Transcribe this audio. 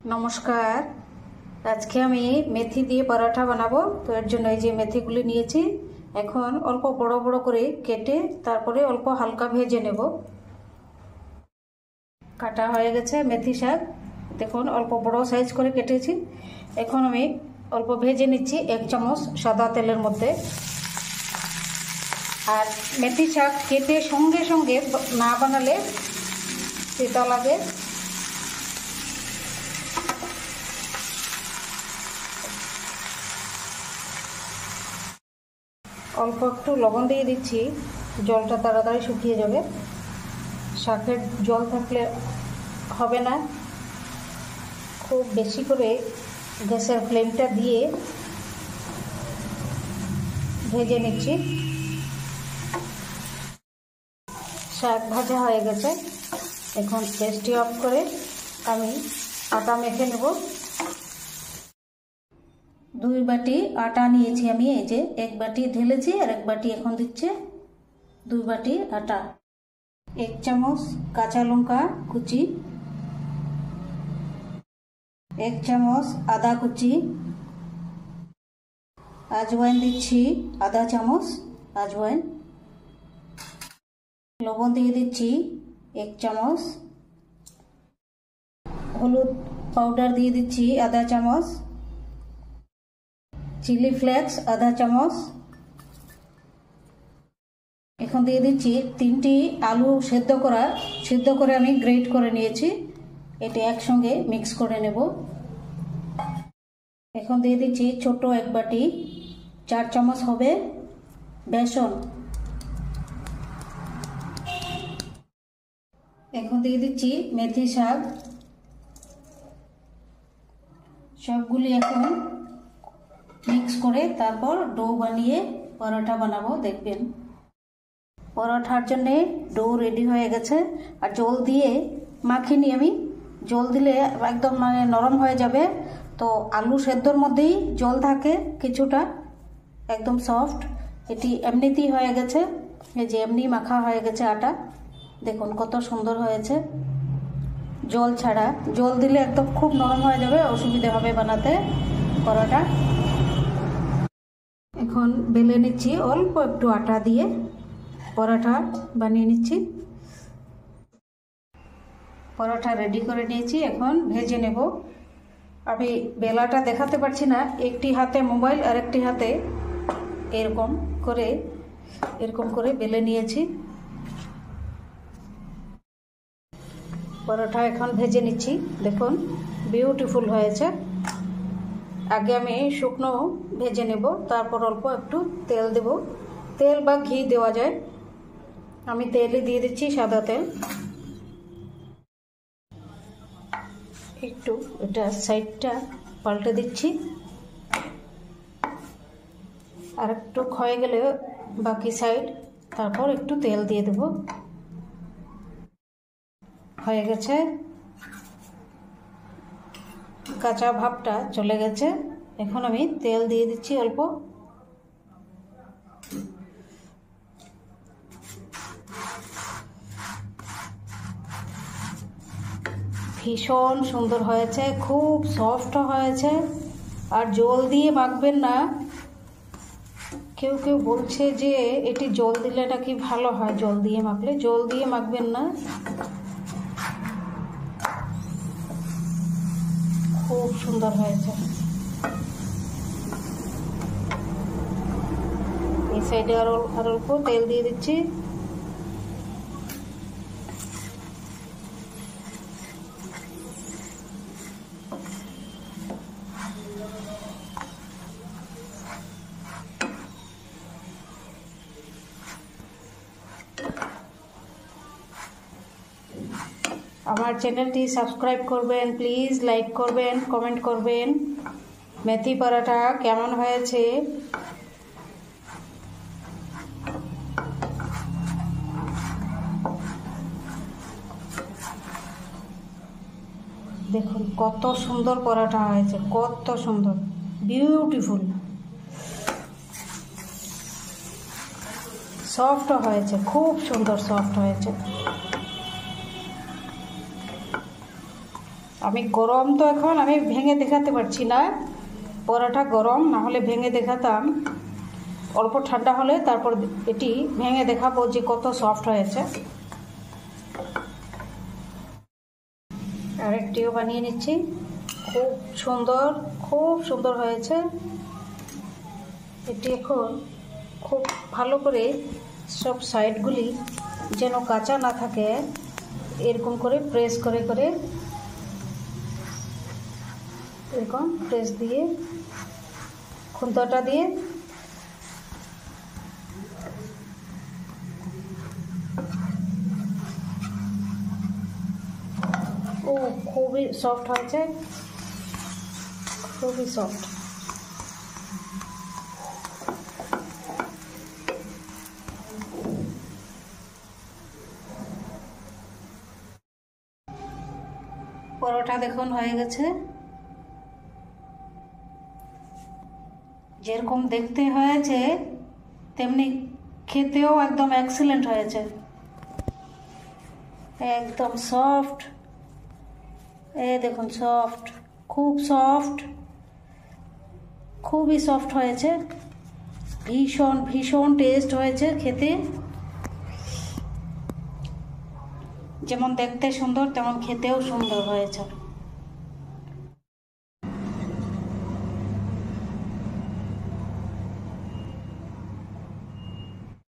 नमस्कार। आज के आमी मेथी दिए पराठा बनाबो। तो एर जोन्नो এই যে মেথিগুলি নিয়েছি, এখন অল্প বড় বড় করে কেটে তারপরে অল্প হালকা ভেজে নেব। কাটা হয়ে গেছে মেথি শাক, দেখুন অল্প বড় সাইজ করে কেটেছি। এখন আমি অল্প ভেজে নিচ্ছি 1 চামচ সাদা তেলের মধ্যে। আর মেথি শাক কেটে সঙ্গে সঙ্গে না বানালে তেতো লাগে। অল্প একটু লবণ দিয়ে দিচ্ছি, জলটা তাড়াতাড়ি শুকিয়ে যাবে। শাকের জল থাকলে হবে না। খুব বেশি করে গ্যাসের ফ্লেমটা দিয়ে ভেজে নিচ্ছি। শাক ভাজা হয়ে গেছে, এখন গ্যাসটি অফ করে আমি আটা মেখে নেব। 2 বাটি আটা নিয়েছি আমি, এই যে 1 বাটি ঢেলেছি আর 1 বাটি এখন দিচ্ছে। 2 বাটি আটা। 1 চামচ কাঁচা লঙ্কা কুচি, 1 চামচ আদা কুচি, আজওয়াইন দিচ্ছি আধা চামচ আজওয়াইন, লবণ দিয়ে দিচ্ছি 1 চামচ, হলুদ পাউডার দিয়ে দিচ্ছি আধা চামচ, চিলি ফ্লেক্স আধা চামচ। এখন দিয়ে দিচ্ছি 3টি আলু সিদ্ধ করে আমি গ্রেট করে নিয়েছি। এটা একসঙ্গে মিক্স করে নেব। এখন দিয়ে দিচ্ছি ছোট 1 বাটি 4 চামচ হবে বেসন। এখন দিয়ে দিচ্ছি মেথি শাক। সবগুলি এখন মিক্স করে তারপর ডো বানিয়ে পরোটা বানাবো। দেখবেন পরোটার জন্য ডো রেডি হয়ে গেছে। আর জল দিয়ে মাখিনি আমি, জল দিলে একদম মানে নরম হয়ে যাবে। তো আলু সেদ্ধর মধ্যেই জল থাকে কিছুটা, একদম সফট। এটি এমনিতেই হয়ে গেছে, এই যে এমনি মাখা হয়ে গেছে আটা। দেখুন কত সুন্দর হয়েছে জল ছাড়া। জল দিলে একদম খুব নরম হয়ে যাবে, অসুবিধা হবে বানাতে পরোটা। এখন বেলে নিচ্ছি, অল্প একটু আটা দিয়ে পরোটা বানিয়ে নিচ্ছি। পরোটা রেডি করে নিয়েছি, এখন ভেজে নেব। আমি বেলাটা দেখাতে পারছি না, একটি হাতে মোবাইল আর একটি হাতে এরকম করে বেলে নিয়েছি। পরোটা এখন ভেজে নিচ্ছি। দেখুন বিউটিফুল হয়েছে। আগে আমি শুকনো ভেজে নেব, তারপর অল্প একটু তেল দেব। তেল বা ঘি দেওয়া যায়, আমি তেলই দিয়ে দিচ্ছি, সাদা তেল। একটু এটা সাইডটা পাল্টে দিচ্ছি, আর একটু ক্ষয়ে গেলে বাকি সাইড তারপর একটু তেল দিয়ে দেব। হয়ে গেছে, কাঁচা ভাবটা চলে গেছে। এখন আমি তেল দিয়ে দিচ্ছি অল্প। ভীষণ সুন্দর হয়েছে, খুব সফট হয়েছে। আর জল দিয়ে মাখবেন না। কেউ কেউ বলছে যে এটি জল দিলে নাকি ভালো হয়, জল দিয়ে মাখলে। জল দিয়ে মাখবেন না, খুব সুন্দর হয়েছে। এই সাইডে আর অল্প তেল দিয়ে দিচ্ছি। আমার চ্যানেলটি সাবস্ক্রাইব করবেন প্লিজ, লাইক করবেন, কমেন্ট করবেন। মেথি পরোটা কেমন হয়েছে দেখুন, কত সুন্দর পরোটা হয়েছে, কত সুন্দর, বিউটিফুল। সফট হয়েছে, খুব সুন্দর সফট হয়েছে। আমি গরম তো এখন আমি ভেঙে দেখাতে পারছি না, পরোটা গরম না হলে ভেঙে দেখাতাম। অল্প ঠান্ডা হলে তারপর এটি ভেঙে দেখাবো যে কত সফট হয়েছে। আরেকটিও বানিয়ে নিচ্ছি। খুব সুন্দর হয়েছে। এটি এখন খুব ভালো করে সব সাইডগুলি যেন কাঁচা না থাকে এরকম করে প্রেস করে করে এরকম প্রেস দিয়ে খুন্তাটা দিয়ে খুবই সফট হয়েছে, খুবই সফট। পরোটা দেখুন হয়ে গেছে, যেরকম দেখতে হয়েছে তেমনি খেতেও একদম এক্সিলেন্ট হয়েছে, একদম সফট। দেখুন সফট, খুব সফট, খুবই সফট হয়েছে, ভীষণ ভীষণ টেস্ট হয়েছে খেতে। যেমন দেখতে সুন্দর তেমন খেতেও সুন্দর হয়েছে।